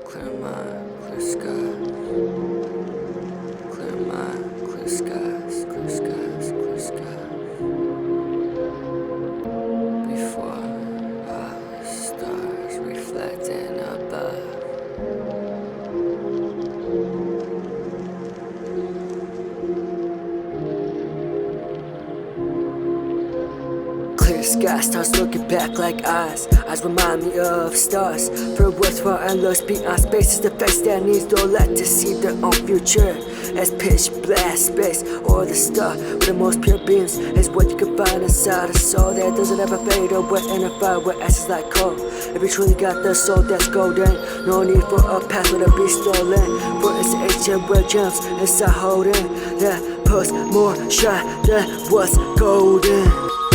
Clear mind, clear sky. Clear mind, clear skies, clear skies, clear skies. Before all the stars reflecting above. Clear sky starts looking back like eyes. Eyes remind me of stars. For worthwhile and looks beyond space is the face that needs no light to see their own future. As pitch black space or the star with the most pure beams is what you can find inside a soul that doesn't ever fade away in a fire where ashes like coal. If you truly got the soul that's golden, no need for a path where to be stolen. For it's ancient where gems inside holding that puts more shine than what's golden.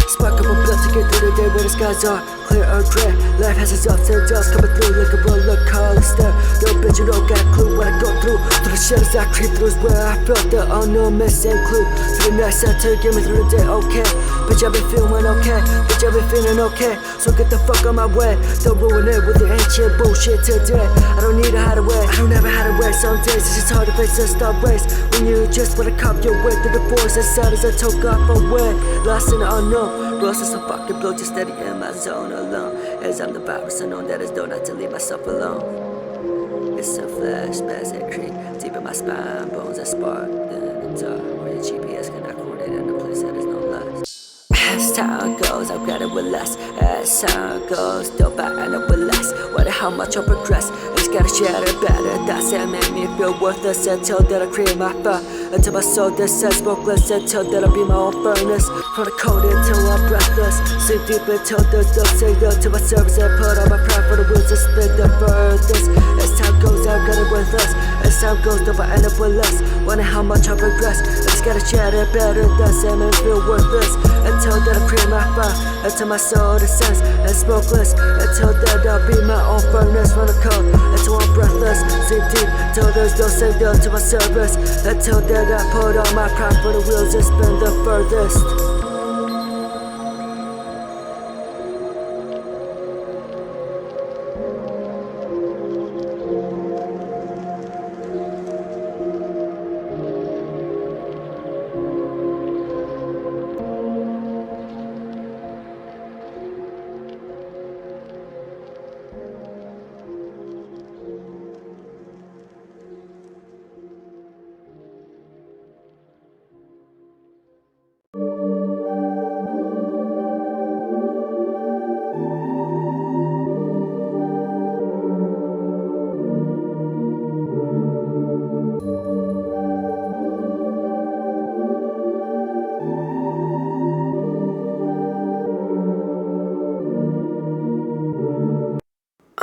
Spark up a blood to get through the day where the skies are clear or gray. Life has its ups and downs coming through like a roller coaster. No bitch, you don't got a clue what I go through. Through the shadows I creep through is where I felt the unknown missing clue. To the night side to get me through the day, okay. Bitch, I've been feeling okay. Bitch, I've been feeling okay. So get the fuck on my way. Don't ruin it with the ancient bullshit today. I don't need to hide away. I don't ever hide away. Some days it's just hard to face a star race when you just wanna cop your way through the forest inside as I took off away. Lost in the unknown. Roses so fucking blue, just steady in my zone alone. As I'm the virus unknown that is known not to leave myself alone. It's a flashback that creep deep in my spine, bones that spark in the dark. Where your GPS cannot coordinate in a place that is no less. As time goes, I'm getting with less. As time goes, dope I end up with less. Wonder how much I progress. I just gotta share it better. That's it made me feel worthless until that I create my fire. Until my soul that says smokeless. Until that I be my own furnace. From the cold until I'm breathless. Sink deep until the dust say no to my service and put all my pride for the wheels to spin the furthest. As time goes, I'm getting with less. As time goes, dope I end up with less. Wonder how much I progress. I just gotta share it better. That's it made me feel worthless. Until that I create my fire, until my soul descends and smokeless. Until that I'll be my own furnace from the cold. Until I'm breathless, sink deep. Until there's no signal to my service. Until that I put all my pride for the wheels and spin the furthest.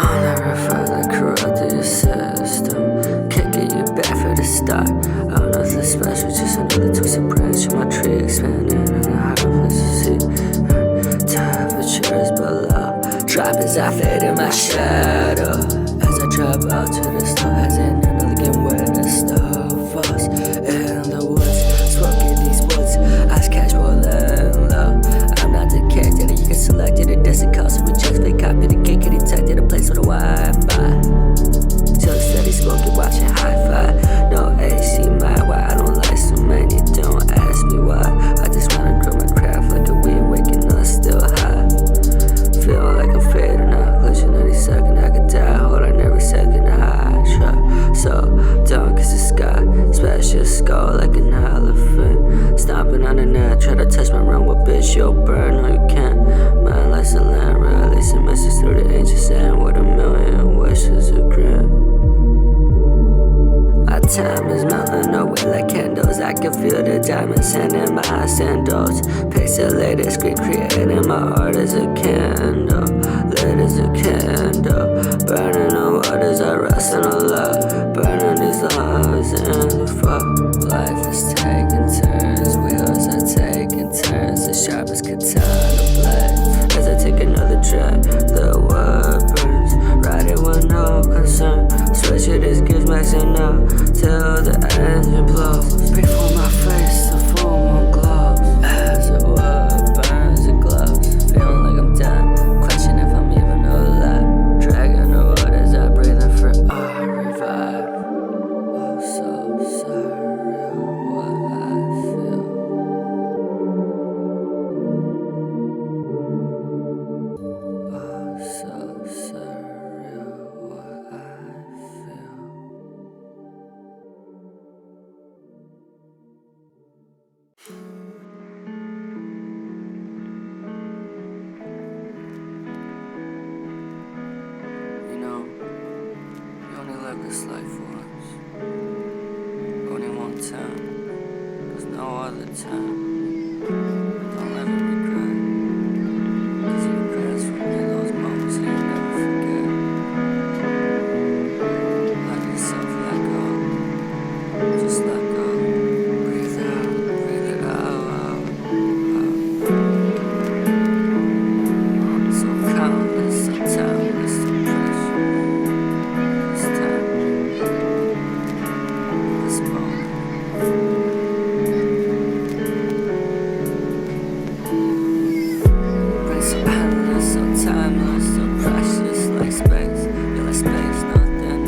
I'll never finally corrupt your system. Can't get you back for the start. I'm nothing special, just another twisted branch of my tree expanding in a higher place to see. Temperatures below drop as I fade in my shadow. As I drop out to the snow, as in an elegant where the snow falls in the woods. Smoking these woods, eyes casual and low. I'm not the character that you can select it. It doesn't cost a reject, they copy the cake and detect a place with a Wi-Fi. So steady smoking, watching hi-fi. No AC, my why I don't like so many. Don't ask me why. I just wanna grow my craft like a weed, waking up still high. Feeling like I'm fading out, glitching any second. I could die, hold on every second. I try so dumb, cause the sky smash your skull like an elephant. Stomping on the net, try to touch my realm, what bitch you'll burn. No, you can't. Mine likes a land, releasing messages through the ancient sand with a million wishes a grant. My time is melting away like candles. I can feel the diamonds in my sandals. Pixelated screen creating my art as a candle. Lit as a candle. Burning the waters, I rest in a love. Burning these lungs in the fog. Life is taking turns, wheels are taking turns. The sharpest katana blade. As I take another drag, the wood burns. Riding with no concern. Switch it, this gives maxing out till the engine blows. Before my face, the full moon glows. As the wood burns, it glows. Feeling like I'm done. Question if I'm even alive. Dragging the waters, I breathe in for air. this life once. Only one time. There's no other time. Don't let it regret. 'Cause you regrets for me those moments that you never forget. Let yourself let go. Just let go. Breathe out. Breathe it out. So countless, so timeless, so precious. This time, this moment. Brain so endless, so timeless, so precious, like space. Yeah, like space, nothing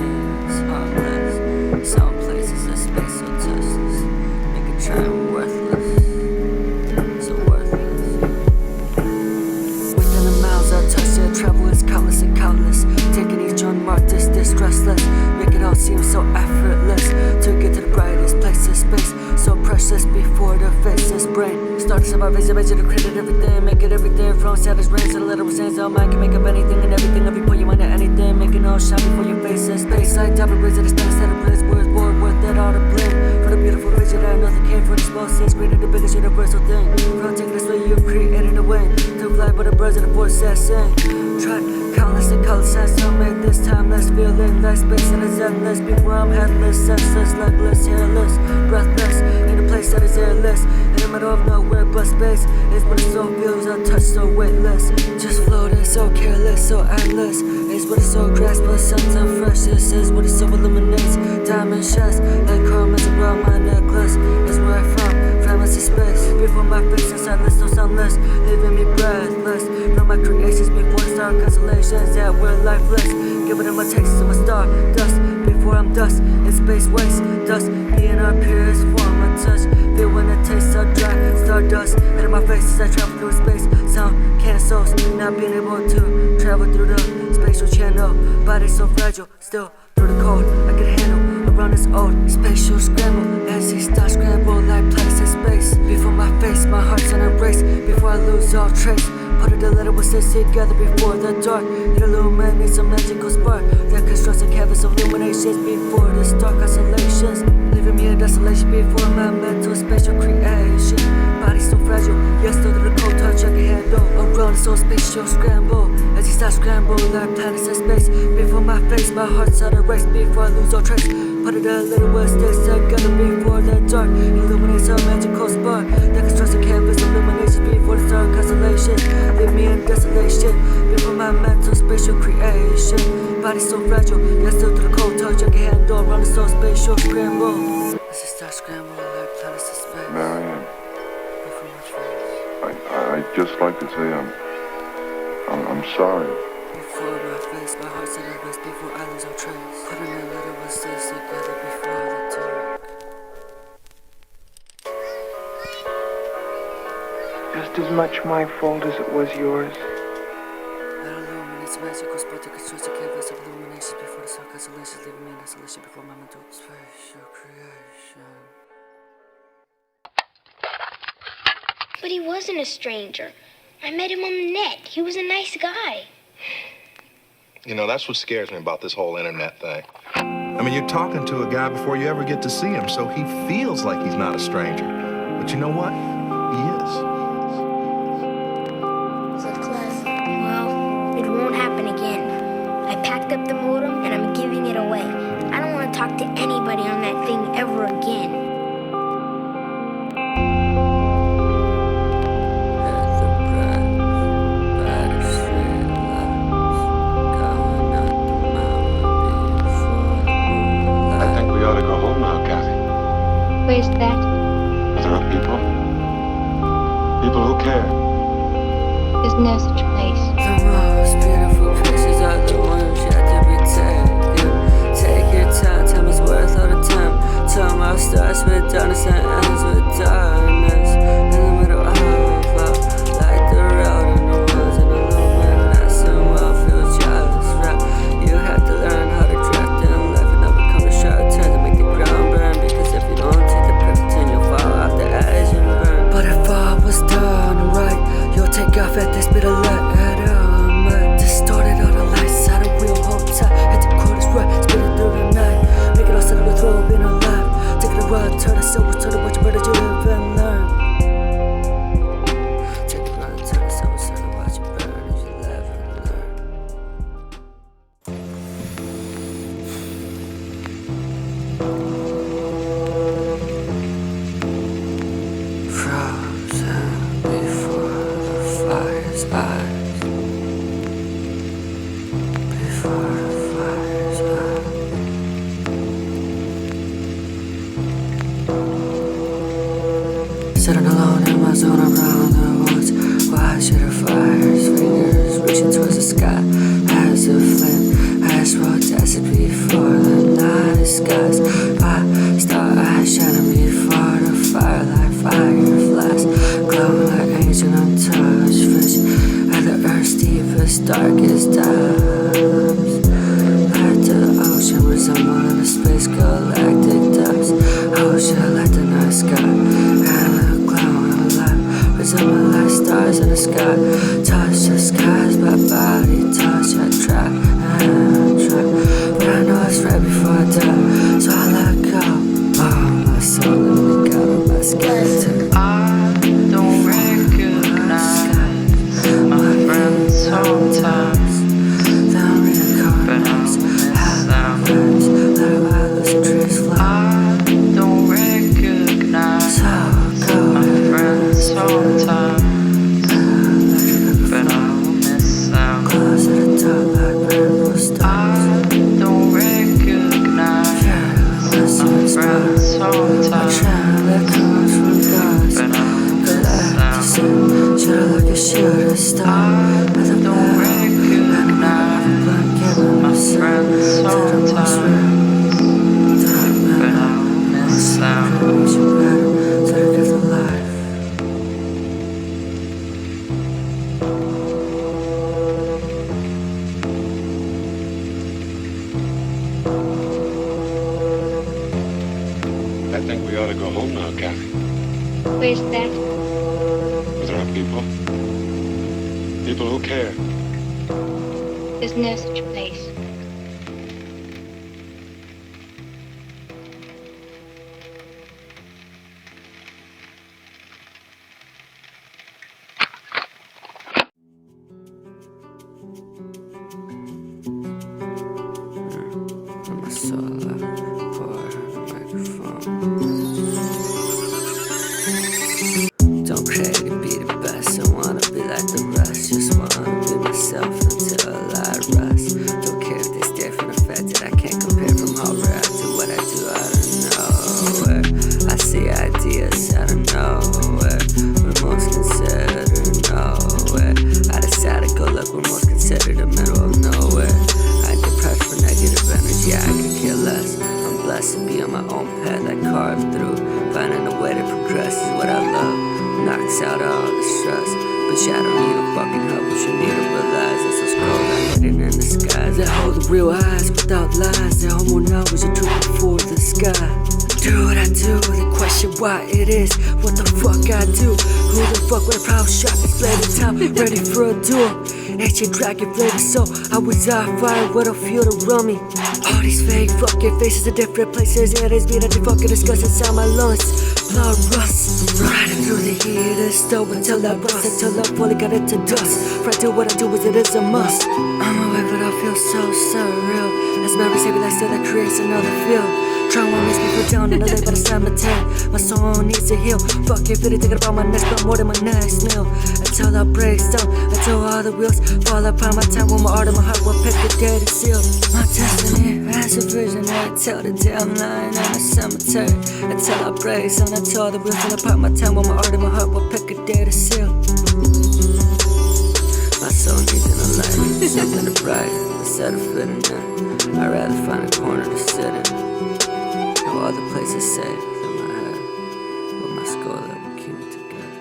is harmless. Some places the space so touchless, make a time worthless, so worthless. Within the miles I touch, the travel is countless and countless. Taking each unmarked distance, restless. Make it all seem so effortless. To get to the brightest places, space so precious before the faceless brain. Start to survive, vision to create everything. Make it everything from sad as rain to the literal sands. All mind can make up anything and everything. Every point you mind at anything. Make it all shine before your face is space. Like diamond rays at the stand, set of bliss. Words born worth it all to blend. For the beautiful vision that nothing came from the small sense. Created the biggest universal thing. From taking this way you created a way. To fly by the birds of the voice that sing. Tried countless and countless times to make this timeless. Feeling like space and it's endless. Before I'm headless, senseless, legless, hairless, breathless. In a place that is airless. In the middle of nowhere but space is what it so feels untouched, so weightless. Just floating, so careless, so endless. Is what it so grasps, but suns and fresh. This is what it so illuminates. Diamond sheds like karmas around my necklace. Is where I'm from us in space. Before my face is endless, so sunless, leaving me breathless. From my creations before the star constellations that were lifeless. Giving them a taste of a star, dust. Before I'm dust, in space waste, dust. Being our purest form of touch. Feel when it tastes so dry, stardust. Out of my face as I travel through space. Sound cancels, not being able to travel through the spatial channel. Body so fragile, still through the cold I can handle. Around this old spatial scramble. As these stars scramble like planets in space. Before my face, my heart's an embrace. Before I lose all trace. Put it a little with us together before the dark. It illuminates a magical spark that constructs a canvas of illuminations before the star constellations. Leaving me in desolation before my mental spatial creation. Body so fragile, yes, still to the cold touch I can handle. Around this old spatial scramble. As these stars scramble like planets in space. Before my face, my heart's on a race. Before I lose all trace. Put it a little with us together before the dark. Illuminates a magical spark that constructs a canvas of illuminations before the star constellations. Leave me in desolation before my mental spatial creation. Body so fragile, yes, still to the cold touch I can handle. Around the soul spatial scramble. As the stars scramble like planets in space. Marianne, Before my face. I'd just like to say I'm sorry. Before my face, my heart's at rest. Before I lose all trace. Putting a little with us together before the dark. Just as much my fault as it was yours. That illuminates magical spot that constructs a canvas of illuminations before the star constellations. Leaving me in desolation before my mental spatial creation. But he wasn't a stranger. I met him on the net. He was a nice guy. You know, that's what scares me about this whole internet thing. I mean, you're talking to a guy before you ever get to see him, so he feels like he's not a stranger. But you know what? He is. Well, it won't happen again. I packed up the modem and I'm giving it away. I don't want to talk to anybody on that thing ever again. Where's that? There are people who care. There's no such place. The most beautiful pictures are the ones yet to be taken. Take your time, time is worth all the time. Tomorrow starts with darkness and ends with darkness. In the middle of like the road in the woods and illumination well feels just right. You have to learn how to drift in life and overcome the sharp turns and make the ground burn. Because if you don't take the perfect turn, you'll fall off the edge and burn. But if I was done right, you'll take off at this bit of light. Distorted all the lights, out of wheel, hold tight. Hit the quarters right, spit it through the night. sitting alone in my zone around the woods. Watching the fires, fingers reaching towards the sky. As a flame, as protested before the night skies. Star eyes shining before the firelight, fireflies glowing like ancient untouched fish at the earth's deepest, darkest times. Let the ocean resemble in the space galactic depths. Ocean like the night sky, and the glowing light resemble like stars in the sky. Touch the skies, my body touch and try and try, but I know it's right before I die, so I let go. Oh, my soul, let me go, my skeleton. I don't recognize my friends sometimes, but I miss them. I don't recognize my friends sometimes, but I miss them. I don't recognize my friends sometimes, but I miss them. Should've stopped. I don't recognize my friends sometimes, but I miss them. I think we ought to go home now, Kathy. Where's that? With our people. People who care. There's no such place. I'm a solo boy on the microphone. Don't crave to be the best, I wanna be like the rest. Just wanna be myself until I rest. Don't care if they stare from the fact that I can't compare from how rare I do what I do out of nowhere. I see ideas out of nowhere, we're most considered nowhere. I decide to go look, we're most considered the middle of nowhere. I ain't depressed for negative energy, I could care less. I'm blessed to be on my own path I carved through. Finding a way to progress is what I love. Knocks out all the stress, but yeah, I don't need no fucking help. But you need to realize it's so scroll I'm hidden in the skies that hold the real eyes without lies. That hold more knowledge and truth before the sky. Do what I do, they question why it is. What the fuck I do? Who the fuck with a proud shot that's bladed time, ready for a duel? Ancient dragon flavor, so I was on fire, what a feel to run me. All these fake fucking faces in different places, yeah, there's been a fucking disgust inside my lungs. Blood rust, riding through the heat of the stove until I rust, until I fully got into dust. Right to what I do is it is a must. I'm away, but I feel so surreal. As memories say, like still that creates another feel. Trauma makes me feel down in the lake, but it's time to take. My soul needs to heal. Fuck if it thinking about my next, but more than my next meal. Until I break down, until all the wheels fall apart. My time with my art and my heart will pick the day to seal. My destiny as a visionary, till the day I'm lying in a cemetery. Until I break down, until the wheels fall apart. My time with my art and my heart will pick a day to seal. My soul needs an light, something to bright instead of fitting in. I'd rather find a corner to sit in. No other place is safe than my head, with my skull that will keep me together.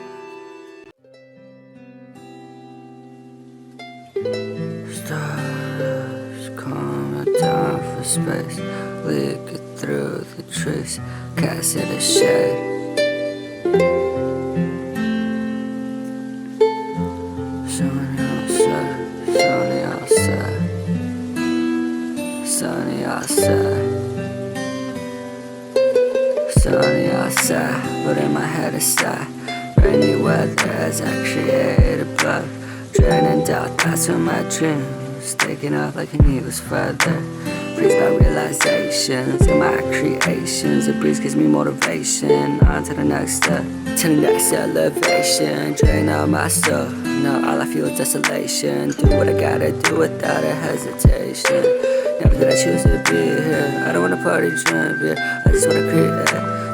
Stars coming down from space, leaking through the trees, casting a shade. Sunny outside, sunny outside, sunny outside. Sunny outside, but in my head it's sad. Rainy weather as I create a blood. Draining doubt, that's when my dreams taking off like an eagle's feather. Breeze by realizations and my creations. A breeze gives me motivation. On to the next step, to the next elevation. Drain out my soul, now all I feel is desolation. Do what I gotta do without a hesitation. Never did I choose to be here. I don't wanna party, drink beer, I just wanna create.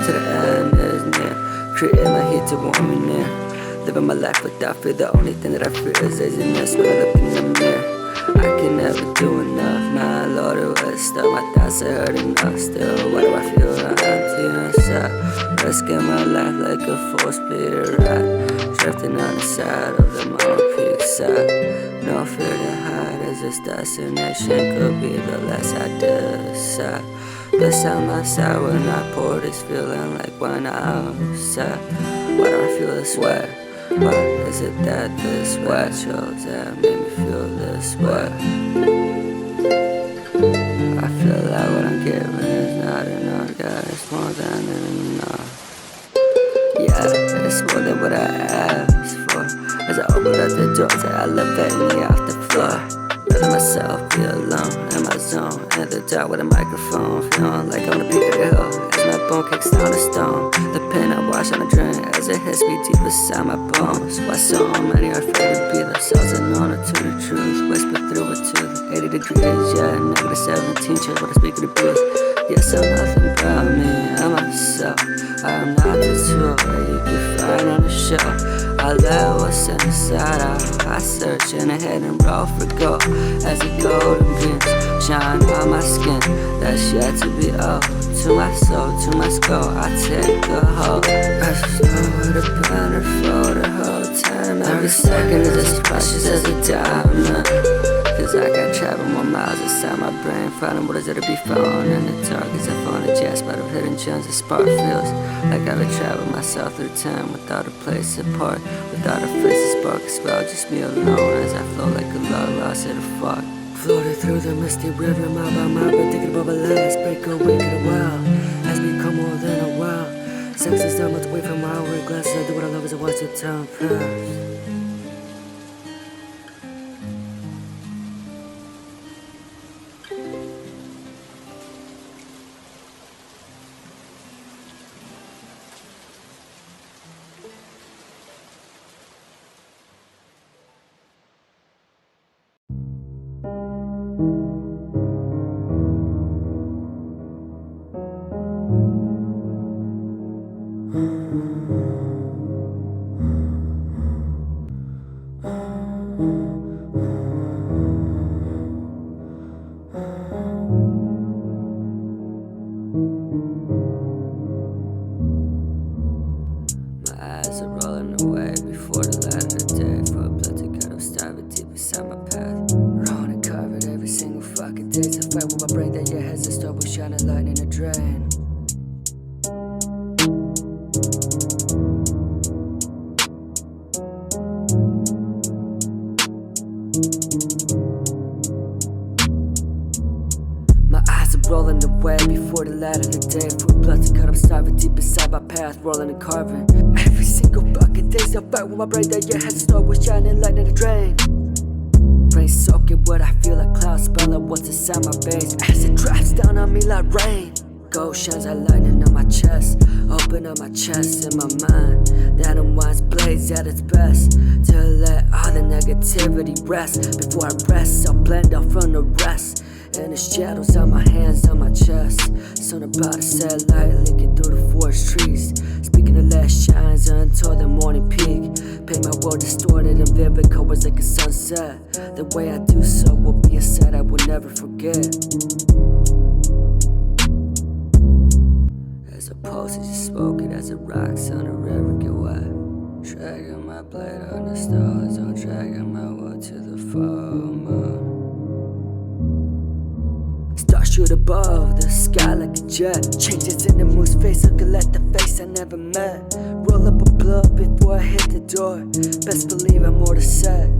To the end is near. Create my heat to warm me near. Living my life without fear. The only thing that I fear is laziness when I look in the mirror. I can never do enough. My Lord, it was stuck. My thoughts are hurting enough still. Why do I feel empty inside? Risking my life like a full-speed ride, drifting on the side of the mountain peak side. No fear to hide as this destination could be the less I decide. Beside my side when I pour this feeling like when I'm outside. Why do I feel this way? Why is it that this way? Chills that made me feel this way. I feel like what I'm giving is not enough. God, it's more than enough. Yeah, it's more than what I asked for. As I open up the door to elevate me off the floor. Letting myself be alone in my zone, in the dark with a microphone, feeling like I'm on the peak of the hill as my bone kicks down a stone. The pain I wash on the drain as it hits me deep inside my bones. Why so many are afraid to be themselves and known to the truth? Whisper through it to the 80 degrees, yeah, negative 17 chills when I speak of the blues. Yes, I'm nothing about me and myself. I am not the tool that you can find on the shelf. I let what's inside out. I search in the head and roll for gold as the golden beams shine on my skin. That's yet to be owed to my soul, to my skull. I take a hold. I just know where to plan or for the whole time. Every second is as precious as a diamond. Cause I got travel more miles inside my brain, finding what is there to be found in the dark. As I found a jazz spot of hidden gems, a spark feels like I've been traveling myself through time without a place to park, without a face to spark as well, just me alone as I flow like a log lost in a fog. Floated through the misty river, mile by mile, been thinking about my last break awake in a while. Has become more than a while. Sex is done much away from my hourglass. I do what I love as I watch the time pass. My eyes are rolling away before the light of the day. For a blood to cut, I'm starving deep inside my path. Rolling and carving every single fucking day. To fight with my brain that your head's a star with shining light in the drain. My eyes are rolling away before the light of the day. For blood to cut, I'm starving deep inside my path, rolling and carving. Every single fucking day's a fight with my brain that your head start with shining light in the drain. Brain soaking what I feel like clouds spelling what's inside my veins as it drops down on me like rain. Gold shines like lightning on my chest, open up my chest and my mind. That unwinds blades at its best to let all the negativity rest. Before I rest, I'll blend out from the rest. And the shadows on my hands, on my chest. Sun about to set light leaking through the forest trees. Speaking of last shines until the morning peak. Paint my world distorted in vivid colors like a sunset. The way I do so will be a sight I will never forget. As opposed to just smoking as it rocks on the river get wet. Dragging my blade on the stars, or dragging my wood to the full moon. Stars shoot above the sky like a jet. Changes in the moon's face, looking like the face I never met. Roll up a blunt before I hit the door. Best believe I'm more to say.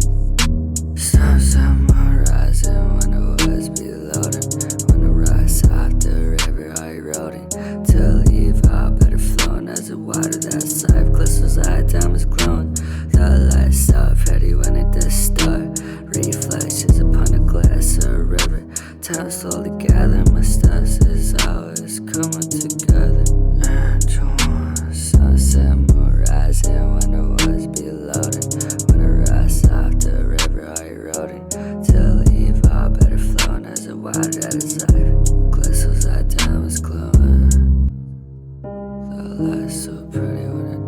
Sun rising when the west be loaded. When the rise out the river are eroding. To leave out better flowing as the water that's life. Crystals like diamonds glowing. The lights up ready when it does start. Reflections upon the glass of a river. Time slowly gathering, my stars is always coming together. And one sunset, moon rising when the woods be loaded. When the rise off the river are eroding. To leave all better flowing as the water that is life. Crystals like diamonds glowing. The light's so pretty when it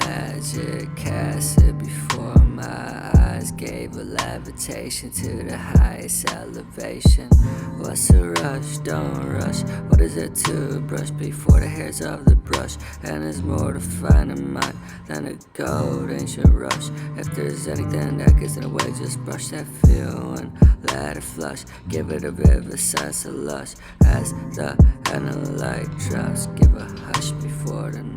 Magic acid before my eyes gave a levitation to the highest elevation. What's a rush? Don't rush. What is it to brush before the hairs of the brush? And there's more to find in mind than a gold ancient rush. If there's anything that gets in the way, just brush that feel and let it flush. Give it a vivid sense of lush as the ending light drops. Give a hush before the night.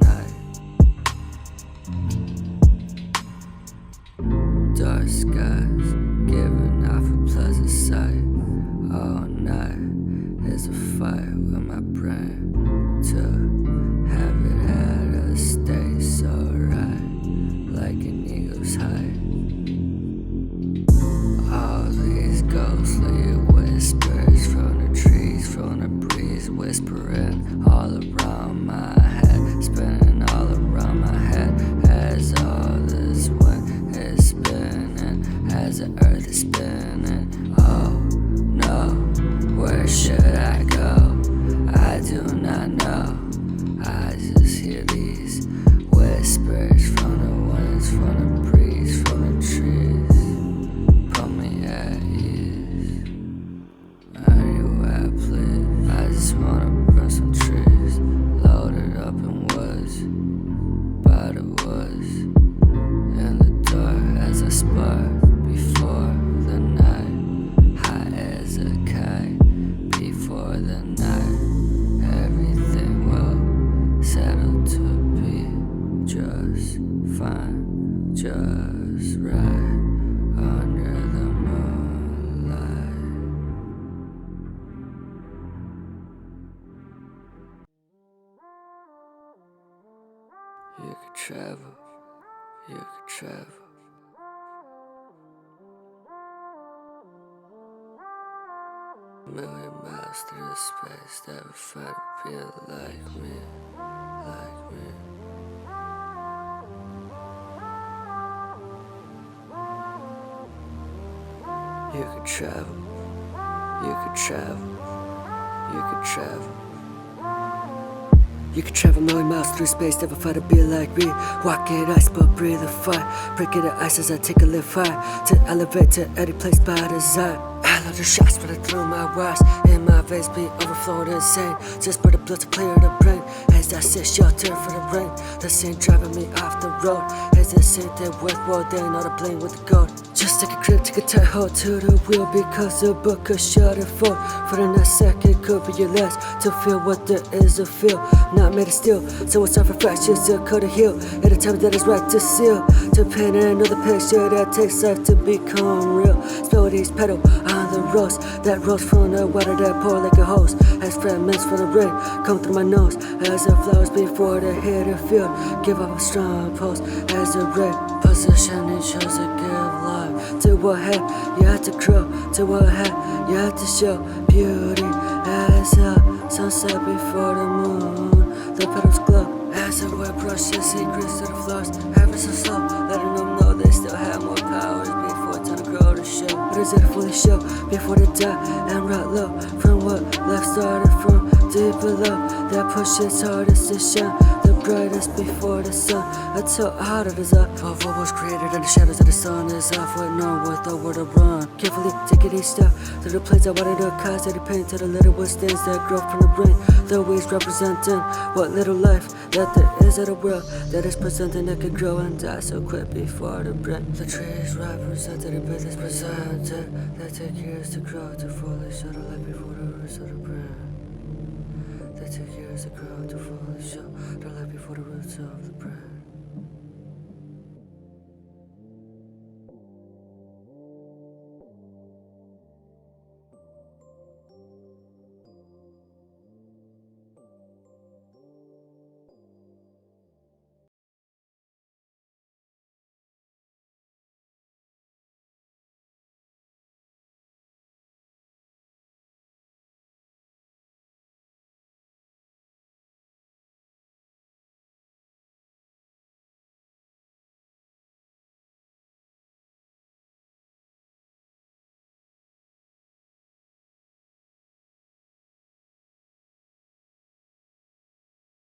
Dark skies giving off a pleasant sight. All night is a fight with my brain to have it at a state so right, like an eagle's height. All these ghostly whispers from the trees, from the breeze, whispering all around my head, spinning all around my head as all this wind is spinning, as the earth is spinning. Oh no, where should I go? I do not know. I just hear these whispers from the winds, from the breeze, from the trees. Put me at ease. Anywhere, please. I just wanna burn some trees, loaded up in woods, by the woods, in the dark as a spark before the night, high as a kite before the night. Everything will settle to be just fine, just right under the moonlight. You could travel, you could travel. Million miles through the space that would find being like me, like me. You could travel, you could travel, you could travel. You could travel million miles through space, never find a be like me. Walking ice, but breathe the fire. Breaking the ice as I take a lift high, to elevate to any place by design. I love the shots when I throw my wires in my veins, be overflowing insane. Just for the blood to clear the brain, as that sit shelter for the rain. The scene driving me off the road, as the same thing worth more than all the bling with the gold. Just take a grip, take a tight hold to the wheel, because the book could shut it for the next second could be your last. To feel what there is to feel, not made of steel, so it's time for fractures to cut a heel. At a time that is right to seal, to paint another picture that takes life to become real. Spill these petals on the rose, that rose from the water that pour like a hose. As fragments from the rain come through my nose, as the flowers before they hit the field. Give up a strong pose as the rain positioning shows to give life to what had you had to grow, to what had you had to show. Beauty as a sunset before the moon. The petals glow as the wind brushes secrets to the flowers. Ever so slow, letting them know they still have more powers before time to grow to show. What is it to fully show before they die and rot low? From what life started from deep below, that pushes hardest to shine the brightest before the sun. Until out of the zone of what was created in the shadows of the sun is off with no with nowhere to run. Carefully taking each step to the place I wanted to cause that pain to the little stains that grow from the brain. The ways representing what little life that there is in the world that is presenting that could grow and die so quick before the break. The trees represented, the bed is presented that take years to grow to fully show the light before the roots of the brain. take years to grow to fully show. Don't let before the roots of the breath.